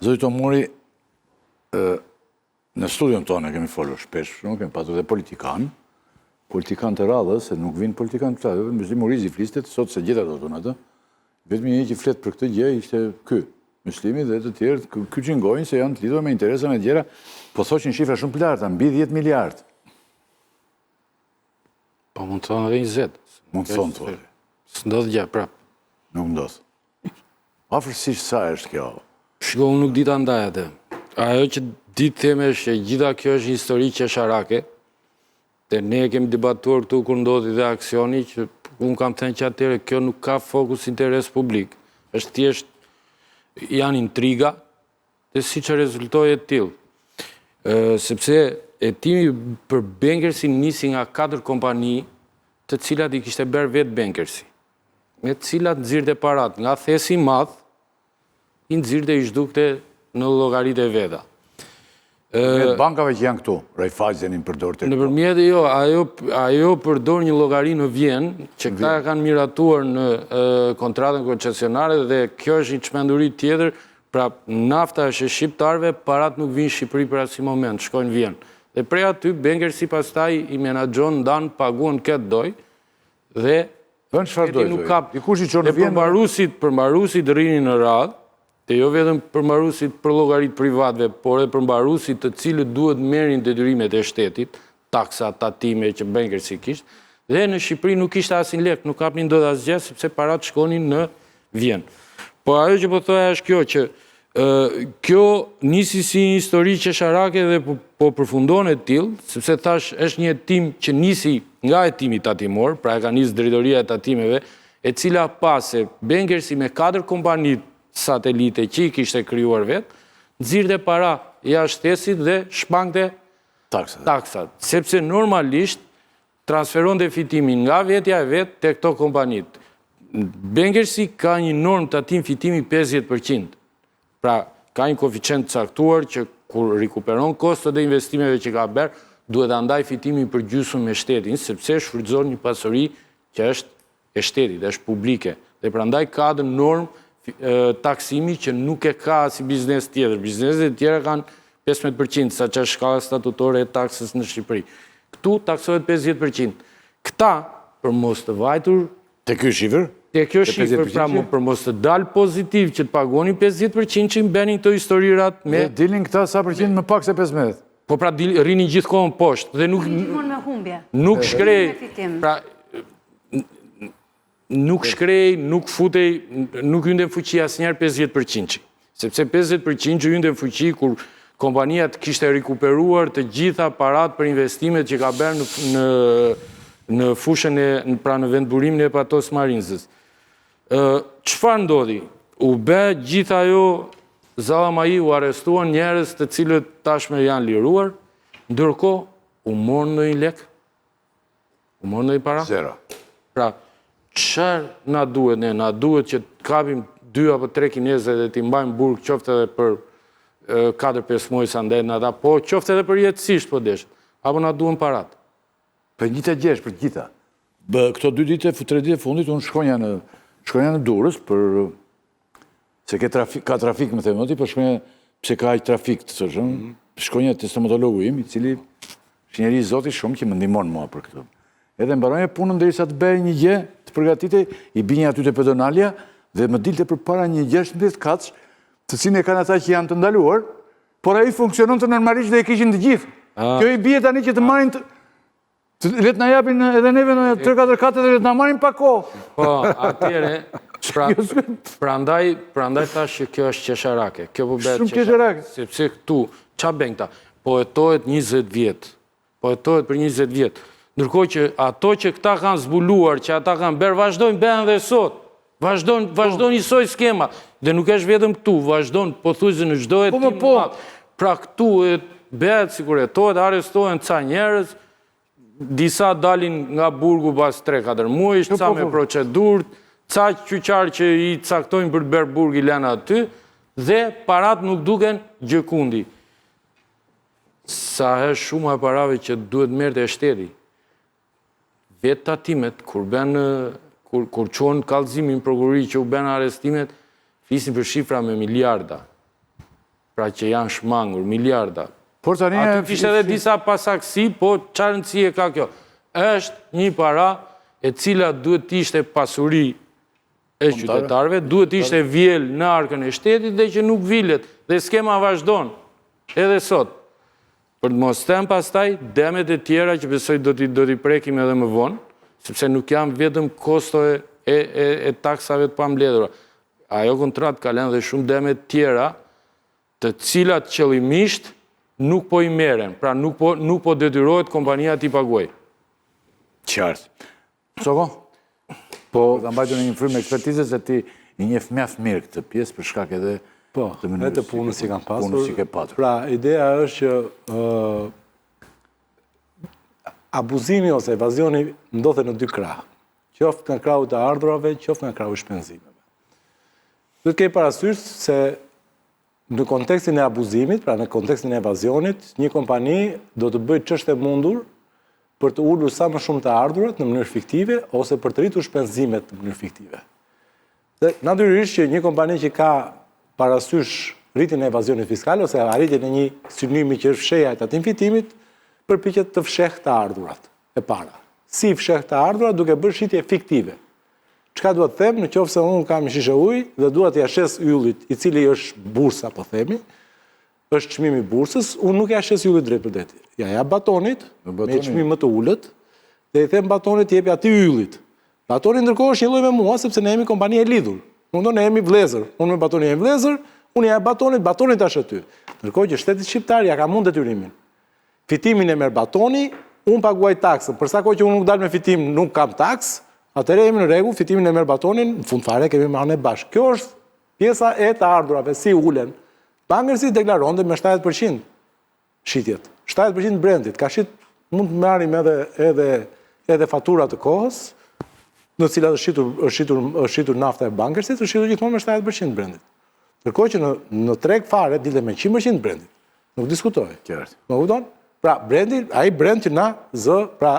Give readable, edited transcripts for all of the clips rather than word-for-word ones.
Zoti Tomori, në studion tonë kemi folur shpesh, kemi patur dhe politikan të radhës, se nuk vinë politikan të radhës, Mëslim Murizi flistet, sot se gjitha do të në atë, vetëm një që flet për këtë gjë ishte ky, Mëslimi dhe të tjerë, ky qingojnë se janë të lidhur me interesa me gjëra, po thoqin shifra shumë të larta, mbi 10 miliard. Po mund të thonë edhe 20. Mund të thonë të. Së ndodhë gjë, prap. Nuk ndodhë. Afërsisht sa është kjo? Shko, unë nuk dita ndaj atë. Ajo që ditë theme është që gjitha kjo është histori qesharake, dhe ne kemi debatuar këtu kur ndodhi dhe aksioni, që unë kam thënë që atyre kjo nuk ka fokus interes publik. Është thjesht janë intriga, dhe si që rezultoj e tillë. Sepse hetimi për Bankersi nisi nga 4 kompani, të cilat i kishte bërë vetë Bankersi, me të cilat nxirrte parat nga thesi madh, i nxirrte i zhdukte në llogaritë e veta. Në bankave që janë këtu, Raiffeisen i përdor të këtu. Nëpërmjet jo, ajo përdor një llogari në Vjenë, që këta kanë miratuar në kontratën koncesionare dhe kjo është një çmenduri tjetër, pra nafta është e shqiptarëve, parat nuk vinë në Shqipëri për asnjë moment, shkojnë në Vjenë. Dhe prej aty Bankersi pastaj i menaxhon, ndan, paguan këtë doj dhe Vën çfarë doj? Dikush i çon në Vjenë. Përmbarusit rrinin në radhë, dhe jo vetëm përmbarusit për llogaritë privatëve, por edhe përmbarusit të cilët duhet merrin detyrimet e shtetit, taksa, tatime që Bankersi kishte, dhe në Shqipëri nuk kishte asnjë lek, nuk kapnin dot asgjë sepse parat shkonin në Vjenë. Po ajo që po thoya është kjo që kjo nisi si një histori qesharake dhe po përfundon e tillë, sepse thash është një hetim që nisi nga hetimi tatimor, pra e ka nisë drejtoria e tatimeve, e cila pas se Bankersi me 4 kompani satelite që i kishte krijuar vetë, nxirrte para jashtë thesit dhe shpangte taksat. Sepse normalisht transferonte fitimin nga vetja e vetë te këto kompanit. Bankersi ka një normë tatim fitimi 50%. Pra, ka një koeficient caktuar që kur rikuperon kostot e investimeve që ka bërë, duhet ta ndaj fitimin për gjysmë me shtetin, sepse shfrytëzon një pasuri që është e shtetit, është publike. Dhe prandaj ka dhe normë taksimi që nuk e ka si biznes tjetër. Bizneset e tjera kanë 15%, sa që është shkalla statutore e taksës në Shqipëri. Këtu taksohet 50%. Këta, për mos të vajtur... Te ky shifër? Te kjo shifër, pra për mos të dalë pozitiv që të pagoni 50% që i mbenin këto historirat me... Dhe dilin këta sa përqind më pak se 15? Po pra rinin gjithkohën poshtë dhe nuk... Gjithmonë me humbje. Nuk shkrej... Pra, nuk shkrej, nuk futej, nuk hynte në fuqi asnjëherë 50%. Sepse 50% që hynte në fuqi kur kompania kishte rikuperuar të gjitha parat për investimet që ka bërë në fushën pra në vendburimin e Patos Marinzës. Çfarë ndodhi? U bë gjithë ajo Zallamai, u arrestuan njerëz të cilët tashmë janë liruar, ndërkohë u morën ndonjë lek? U morën ndonjë para? Zero. Pra, çfarë na duhet ne? Na duhet që të kapim 2 apo 3 kinezë dhe t'i mbajmë burg qoftë edhe për 4-5 muaj sa ndajnë ata, po qoftë edhe për jetësisht po desh. Apo na duhen parat? Për një të gjesh, për gjitha. Këto 2 ditë, 3 ditë fundit, unë shkonja në Durrës, se ka trafik, më themoti, për shkonja pse ka aq trafik të sëshëm, shkonja të stomatologu im, i cili është njeri zoti shumë që më ndihmon mua për këtë. Edhe mbaronja punën derisa të bëj një gjë, të përgatitej, i binja aty te pedonalja dhe më dilte përpara një 16 kaç, të cilin e kanë ata që janë të ndaluar, por ai funksionon të normalisht dhe e kishin të gjithë. Kjo i bie tani që të marrin le të na japin edhe neve në 3-4 katë dhe le të na marrin pa kohë. Po, atëre, prandaj thash që kjo është qesharake. Kjo po bëhet qesharake. Sepse këtu, ç'a bën këta? Po hetohet 20 vjet. Po hetohet për 20 vjet. Ndërkohë që ato që këta kanë zbuluar, që ata kanë bërë, vazhdojnë bëhen dhe sot. Vazhdojnë njësoj skema. Dhe nuk është vetëm këtu, vazhdojnë pothuajse në çdo hetim. Pra këtu bëhet sikur hetohet, arrestohen ca njerëz, disa dalin nga burgu pas 3-4 muaj, ca me procedurë, ca qyqar që i caktojnë për të bërë burg i lënë aty, dhe parat nuk duken gjëkundi. Sa është shumë e parave që duhet merrte shteti. Vetë tatimet, kur qonë kallëzimin prokurori që u bën arrestimet, flisin për shifra me miliarda. pra që janë shmangur, miliarda. Por tani Aty kishte edhe disa pasaksi, po çfarë rëndësie ka kjo? Është një para e cila duhet të ishte pasuri e qytetarëve, duhet të ishte vjel në arkën e shtetit dhe që nuk vilet, dhe skema vazhdon, edhe sot. Për të mos them pastaj, demet e tjera që besoj do t'i prekim edhe më vonë, sepse nuk janë vetëm kosto e taksave të pambledhura. Ajo kontratë ka lënë dhe shumë demet tjera, të cilat qëllimisht nuk po i merren, pra nuk po detyrohet kompania t'i paguaj. Qartë. Soko? Po, ta mbajtur në një frymë ekspertize se ti i njeh mjaft mirë këtë pjesë për shkak edhe të mënyrës të punës që kanë pasur. Punës që ke patur. Pra, ideja është që abuzimi ose evazioni ndodhet në dy krah. Qoftë nga krahu të ardhurave, qoftë nga krahu i shpenzimeve. Duhet të kemi parasysh se në kontekstin e abuzimit, pra në kontekstin e evazionit, një kompani do të bëjë ç'është e mundur për të ulur sa më shumë të ardhurat në mënyrë fiktive ose për të rritur shpenzimet në mënyrë fiktive. Dhe natyrisht që një kompani që ka parasysh rritjen e evazionit fiskal ose arritjen e një synimi që është fshehja e tatim fitimit, përpiqet të fshehë të ardhurat e para. Si fshehë të ardhurat duke bërë shitje fiktive. Çka duhet të them, nëse unë kam një shishe ujë dhe dua t'ia shes yllit, i cili është bursa, po themi, është çmimi i bursës, unë nuk ja shes yllit drejt për drejt. Ja jap batonit me çmim më të ulët dhe i them batonit jepi atij yllit. Batoni ndërkohë është një lloj me mua sepse ne jemi kompani e lidhur. Ne jemi vëllezër. Unë me batonin jam vëllezër, unë jap batonit tash aty. Ndërkohë që shteti shqiptar ja ka mund detyrimin. Fitimin e merr batoni, unë paguaj taksën. Për sa kohë që unë nuk dal me fitim, nuk kam taks. Atëherë jemi në rregull, fitimin e merr batonin, në fund fare kemi marrë ne bashkë. Kjo është pjesa e të ardhurave, si ulen. Bankërsi deklaronte me 70% shitjet. 70% brendit. Ka shit, mund të marrim edhe fatura të kohës, në cilat është shitur nafta e bankërsit, është shitur gjithmonë me 70% brendit. Ndërkohë që në treg fare dilte me 100% brendit. Nuk diskutohet. Qartë. Më kupton? Pra, brendi, ai brend që na zë, pra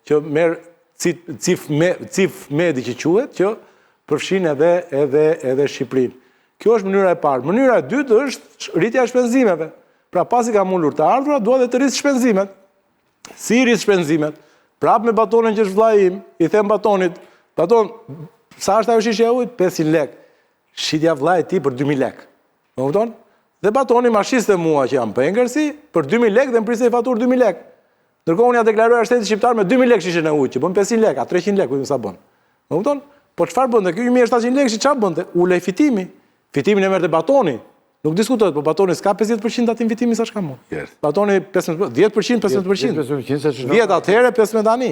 që merr cif medi që quhet, që përfshin edhe Shqipërinë. Kjo është mënyra e parë. Mënyra e dytë është rritja e shpenzimeve. Pra pasi ka ulur të ardhurat, dua dhe të rrit shpenzimet. Si rrit shpenzimet? Prap me batonin që është vllai im, i them batonit, baton, sa është ajo shishe e ujit? 500 lek. Shitja vllait ti për 2000 lek. Më kupton? Dhe batoni ma shiste mua që jam pengërsi, për 2000 lek dhe më prisej faturë 2000 lek. Ndërkohë unë ja deklaroja shtetit shqiptar me 2000 lek shishen e ujit, që bën 500 lek, a 300 lek, kujtë sa bën. Më kupton? Po çfarë bënte? Ky 1700 lekë çfarë bënte? Ulej fitimi. Fitimin e merrte batoni. Nuk diskutohet, po batoni s'ka 50% atim fitimi sa çka mund. Batoni 10%, 15%. 10 atëherë, 15 tani.